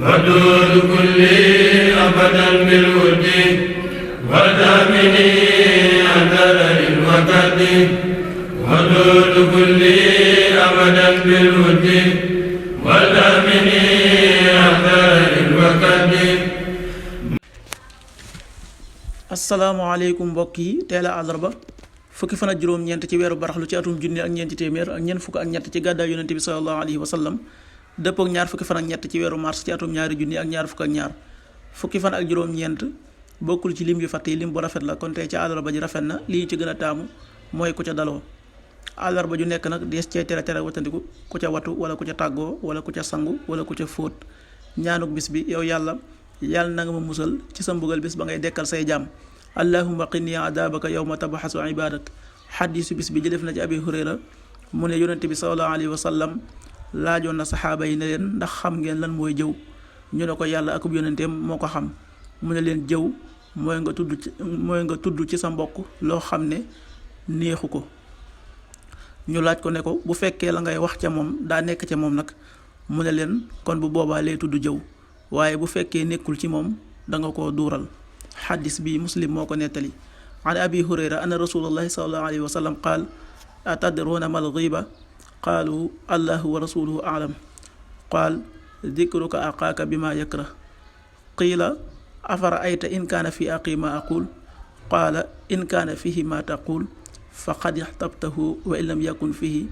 ودود كلي أبدا بالود ودامني أثر الوقت ودود كلي أبدا بالود ودامني أثر الوقت. asalaamaaleykum mbokk yi teel a àllarba fukki fan ak juróom-ñeent ci weeru baraxlu ci atum junni ak ñeenti téeméer ak ñeent fukk ak ñett ci gàddaay yonente bi sallallahu alayhi wa sallam dëppook ñaar fukki fan ak ñett ci weeru mars ci atum ñaari junni ak ñaar fukk ak ñaar fukki fan ak juróom-ñeent bokkul ci lim yu fàtte yi lim bu rafet la kon tey ci àllarba ji rafet na li ñu ci gën a taamu mooy ku ca daloo àllarba ju nekk nag dees cee tere watandiku ku ca watu wala ku ca tàggoo wala ku ca sangu wala ku ca fóot ñaanuk bis bi yow yàlla na nga ma musal ci sa mbugal bis ba ngay dekkal say jaam allahumma qini adabaka yawma tabaxasu ibadak xadiisu bis bi jëlef na ci abi hurayra mu ne yonente bi sallallahu alayhi wa sallam laajoon na saxaaba yi ne leen ndax xam ngeen lan mooy jëw ñu ne ko yàlla akub yonenteem moo ko xam mu ne leen jëw mooy nga tudd ci sa mbokk loo xam ne neexu ko ñu laaj ko ne ko bu fekkee la ngay wax ca moom daa nekk ca moom nag mu ne leen kon bu boobaa lay tudd jëw waaye bu fekkee nekkul ci moom danga ko duural xadis bi muslim moo ko nettali an abi hurayra anna rasulallahi sallallahu alayhi wa sallam qaal atadruuna mal ghiba qaalu allahu wa rasuluhu aalam qaal dikruka aqaaka bima yakrah qiila afara ayta in kaana fi aqi ma aqul qaala in kaana fihi ma taqul faqad ixtabtahu wa in lam yakun fihi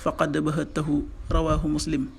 faqad bahattahu rawahu muslim.